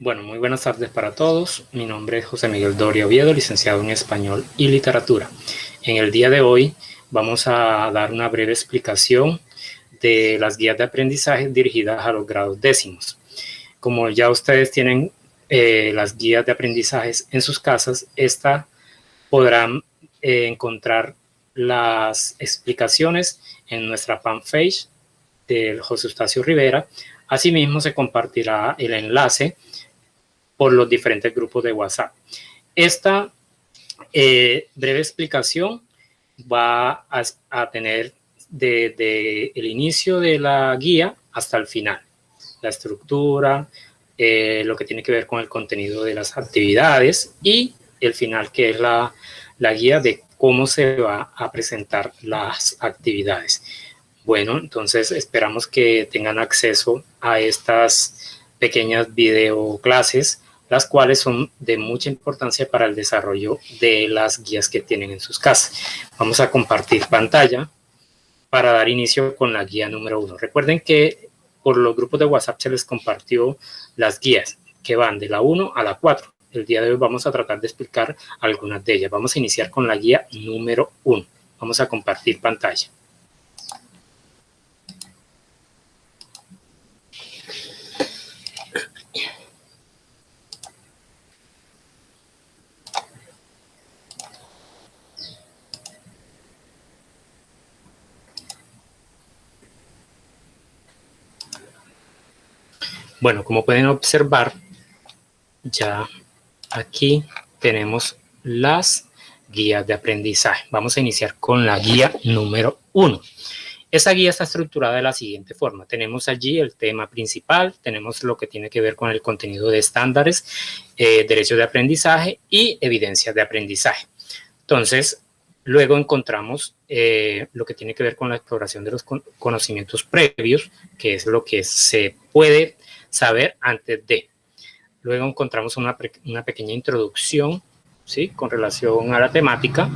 Bueno, muy buenas tardes para todos. Mi nombre es José Miguel Doria Oviedo, licenciado en Español y Literatura. En el día de hoy vamos a dar una breve explicación de las guías de aprendizaje dirigidas a los grados décimos. Como ya ustedes tienen las guías de aprendizajes en sus casas, podrán encontrar las explicaciones en nuestra fanpage del José Eustacio Rivera. Asimismo, se compartirá el enlace por los diferentes grupos de WhatsApp. Esta breve explicación va a tener desde el inicio de la guía hasta el final. La estructura, lo que tiene que ver con el contenido de las actividades y el final, que es la guía de cómo se va a presentar las actividades. Bueno, entonces esperamos que tengan acceso a estas pequeñas videoclases, las cuales son de mucha importancia para el desarrollo de las guías que tienen en sus casas. Vamos a compartir pantalla para dar inicio con la guía número 1. Recuerden que por los grupos de WhatsApp se les compartió las guías que van de la 1 a la 4. El día de hoy vamos a tratar de explicar algunas de ellas. Vamos a iniciar con la guía número 1. Vamos a compartir pantalla. Bueno, como pueden observar, ya aquí tenemos las guías de aprendizaje. Vamos a iniciar con la guía número 1. Esa guía está estructurada de la siguiente forma. Tenemos allí el tema principal, tenemos lo que tiene que ver con el contenido de estándares, derechos de aprendizaje y evidencias de aprendizaje. Entonces, luego encontramos lo que tiene que ver con la exploración de los conocimientos previos, que es lo que se puede saber antes de. Luego encontramos una pequeña introducción, ¿sí?, con relación a la temática.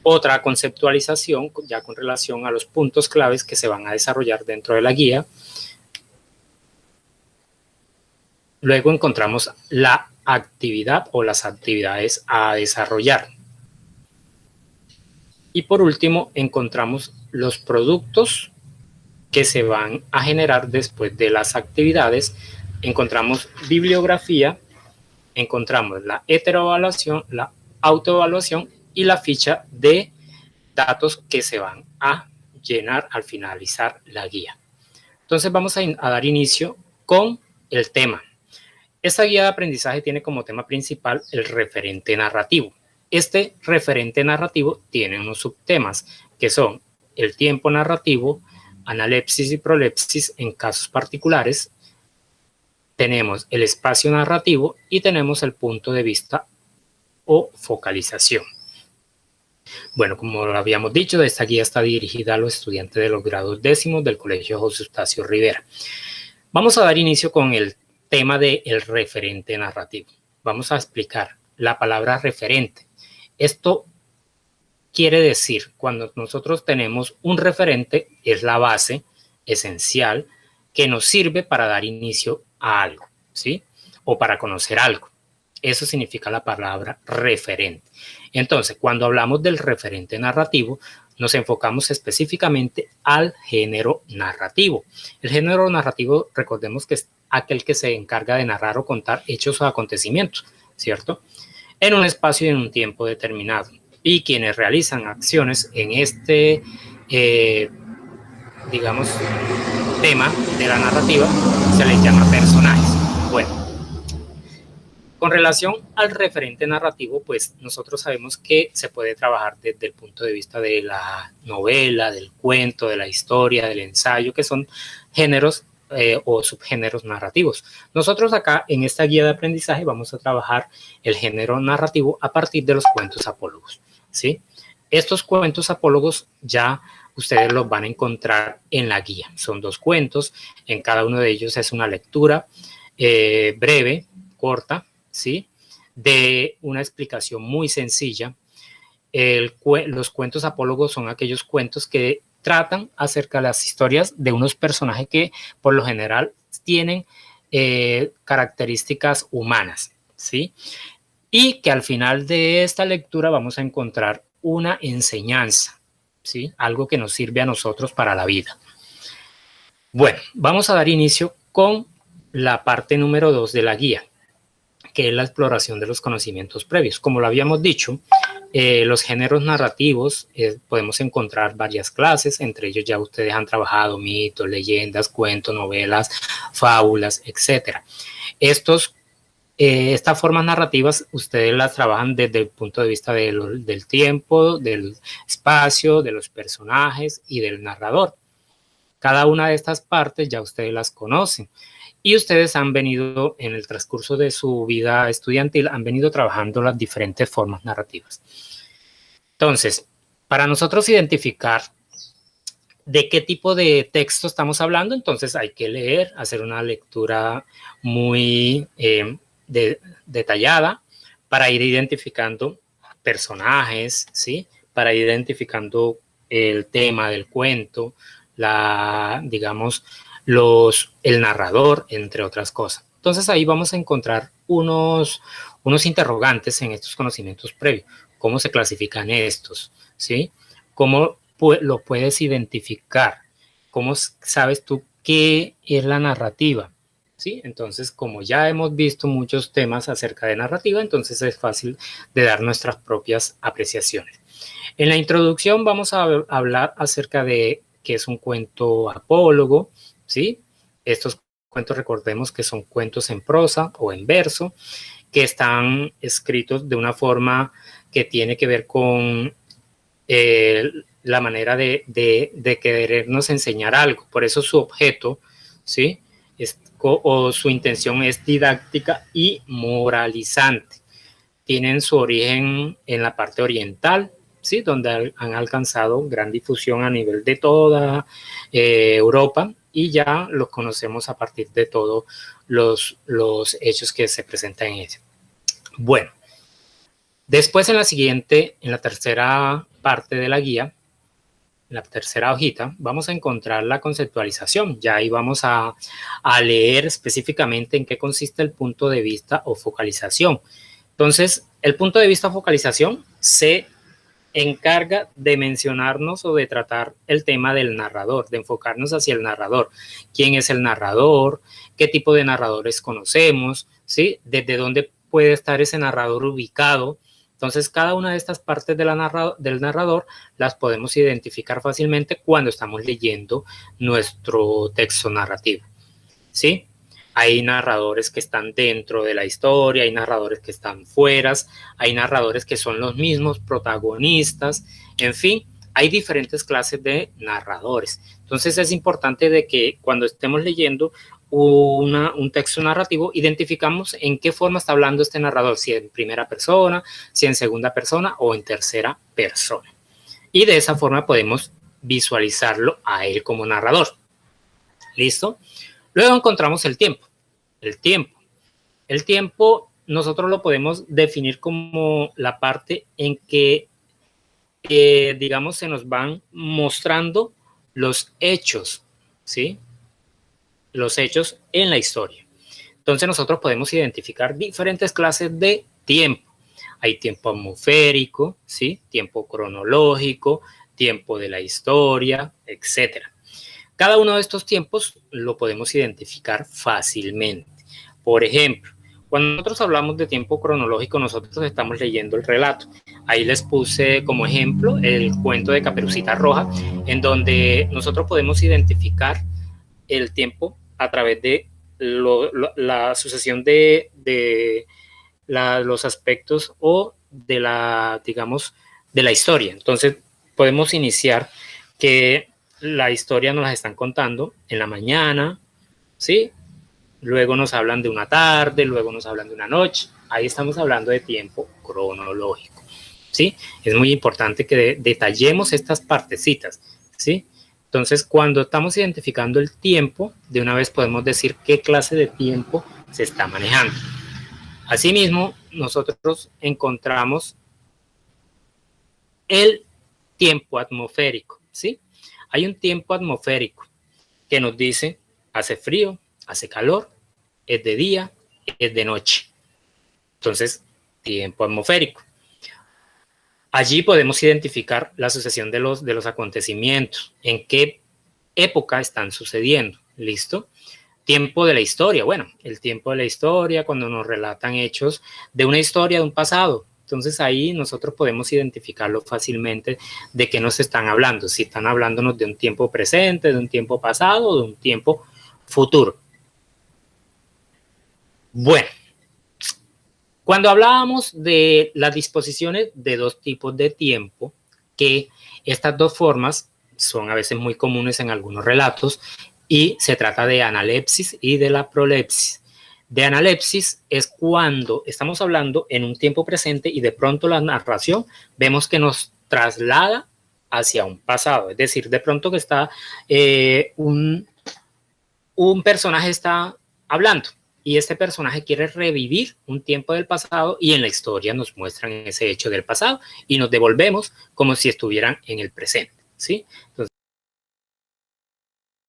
Otra conceptualización ya con relación a los puntos claves que se van a desarrollar dentro de la guía. Luego encontramos la actividad o las actividades a desarrollar. Y por último encontramos los productos que se van a generar después de las actividades. Encontramos bibliografía, encontramos la heteroevaluación, la autoevaluación y la ficha de datos que se van a llenar al finalizar la guía. Entonces vamos a dar inicio con el tema. Esta guía de aprendizaje tiene como tema principal el referente narrativo. Este referente narrativo tiene unos subtemas que son el tiempo narrativo, analepsis y prolepsis en casos particulares, tenemos el espacio narrativo y tenemos el punto de vista o focalización. Bueno, como lo habíamos dicho, esta guía está dirigida a los estudiantes de los grados décimos del Colegio José Eustacio Rivera. Vamos a dar inicio con el tema del referente narrativo. Vamos a explicar la palabra referente. Esto quiere decir, cuando nosotros tenemos un referente, es la base esencial que nos sirve para dar inicio a algo, ¿sí?, o para conocer algo. Eso significa la palabra referente. Entonces, cuando hablamos del referente narrativo, nos enfocamos específicamente al género narrativo. El género narrativo, recordemos que es aquel que se encarga de narrar o contar hechos o acontecimientos, ¿cierto?, en un espacio y en un tiempo determinado. Y quienes realizan acciones en este, digamos, tema de la narrativa, se les llama personajes. Bueno, con relación al referente narrativo, pues nosotros sabemos que se puede trabajar desde el punto de vista de la novela, del cuento, de la historia, del ensayo, que son géneros o subgéneros narrativos. Nosotros acá en esta guía de aprendizaje vamos a trabajar el género narrativo a partir de los cuentos apólogos, ¿sí? Estos cuentos apólogos ya ustedes los van a encontrar en la guía. Son 2 cuentos, en cada uno de ellos es una lectura breve, corta, ¿sí?, de una explicación muy sencilla. Los cuentos apólogos son aquellos cuentos que tratan acerca de las historias de unos personajes que por lo general tienen características humanas, ¿sí? Y que al final de esta lectura vamos a encontrar una enseñanza, ¿sí? Algo que nos sirve a nosotros para la vida. Bueno, vamos a dar inicio con la parte número 2 de la guía, que es la exploración de los conocimientos previos. Como lo habíamos dicho, los géneros narrativos podemos encontrar varias clases, entre ellos ya ustedes han trabajado mitos, leyendas, cuentos, novelas, fábulas, etc. Estas formas narrativas ustedes las trabajan desde el punto de vista del tiempo, del espacio, de los personajes y del narrador. Cada una de estas partes ya ustedes las conocen y ustedes han venido en el transcurso de su vida estudiantil, han venido trabajando las diferentes formas narrativas. Entonces, para nosotros identificar de qué tipo de texto estamos hablando, entonces hay que leer, hacer una lectura muy detallada para ir identificando personajes, ¿sí? Para ir identificando el tema del cuento, digamos, el narrador, entre otras cosas. Entonces ahí vamos a encontrar unos interrogantes en estos conocimientos previos. ¿Cómo se clasifican estos? ¿Sí? ¿Cómo lo puedes identificar? ¿Cómo sabes tú qué es la narrativa? ¿Sí? Entonces, como ya hemos visto muchos temas acerca de narrativa, entonces es fácil de dar nuestras propias apreciaciones. En la introducción vamos a hablar acerca de qué es un cuento apólogo, ¿sí? Estos cuentos, recordemos que son cuentos en prosa o en verso, que están escritos de una forma que tiene que ver con la manera de querernos enseñar algo. Por eso su objeto, ¿sí? O su intención es didáctica y moralizante. Tienen su origen en la parte oriental, ¿sí? Donde han alcanzado gran difusión a nivel de toda Europa y ya los conocemos a partir de todos los hechos que se presentan en ella. Bueno, después en la tercera parte de la guía, en la tercera hojita, vamos a encontrar la conceptualización. Ya ahí vamos a leer específicamente en qué consiste el punto de vista o focalización. Entonces, el punto de vista o focalización se encarga de mencionarnos o de tratar el tema del narrador, de enfocarnos hacia el narrador. ¿Quién es el narrador? ¿Qué tipo de narradores conocemos? ¿Sí? ¿Desde dónde puede estar ese narrador ubicado? Entonces, cada una de estas partes del narrador las podemos identificar fácilmente cuando estamos leyendo nuestro texto narrativo, ¿sí? Hay narradores que están dentro de la historia, hay narradores que están fuera, hay narradores que son los mismos protagonistas, en fin, hay diferentes clases de narradores. Entonces es importante de que cuando estemos leyendo un texto narrativo, identificamos en qué forma está hablando este narrador, si en primera persona, si en segunda persona o en tercera persona. Y de esa forma podemos visualizarlo a él como narrador. ¿Listo? Luego encontramos el tiempo. El tiempo nosotros lo podemos definir como la parte en que, digamos, se nos van mostrando los hechos, ¿sí? Los hechos en la historia. Entonces nosotros podemos identificar diferentes clases de tiempo. Hay tiempo atmosférico, ¿sí? Tiempo cronológico, tiempo de la historia, etc. Cada uno de estos tiempos lo podemos identificar fácilmente. Por ejemplo, cuando nosotros hablamos de tiempo cronológico, nosotros estamos leyendo el relato. Ahí les puse como ejemplo el cuento de Caperucita Roja, en donde nosotros podemos identificar el tiempo a través de la sucesión de los aspectos o de la, digamos, de la historia. Entonces, podemos iniciar que la historia nos la están contando en la mañana, ¿sí? Luego nos hablan de una tarde, luego nos hablan de una noche. Ahí estamos hablando de tiempo cronológico, ¿sí? Es muy importante que detallemos estas partecitas, ¿sí? Entonces, cuando estamos identificando el tiempo, de una vez podemos decir qué clase de tiempo se está manejando. Asimismo, nosotros encontramos el tiempo atmosférico, ¿sí? Hay un tiempo atmosférico que nos dice hace frío, hace calor, es de día, es de noche. Entonces, tiempo atmosférico. Allí podemos identificar la sucesión de los acontecimientos, en qué época están sucediendo, ¿listo? Tiempo de la historia, bueno, el tiempo de la historia, cuando nos relatan hechos de una historia, de un pasado. Entonces ahí nosotros podemos identificarlo fácilmente de qué nos están hablando, si están hablándonos de un tiempo presente, de un tiempo pasado o de un tiempo futuro. Bueno, cuando hablábamos de las disposiciones de dos tipos de tiempo, que estas dos formas son a veces muy comunes en algunos relatos, y se trata de analepsis y de la prolepsis. De analepsis es cuando estamos hablando en un tiempo presente y de pronto la narración vemos que nos traslada hacia un pasado, es decir, de pronto que está un personaje está hablando y este personaje quiere revivir un tiempo del pasado y en la historia nos muestran ese hecho del pasado y nos devolvemos como si estuvieran en el presente, ¿sí? Entonces,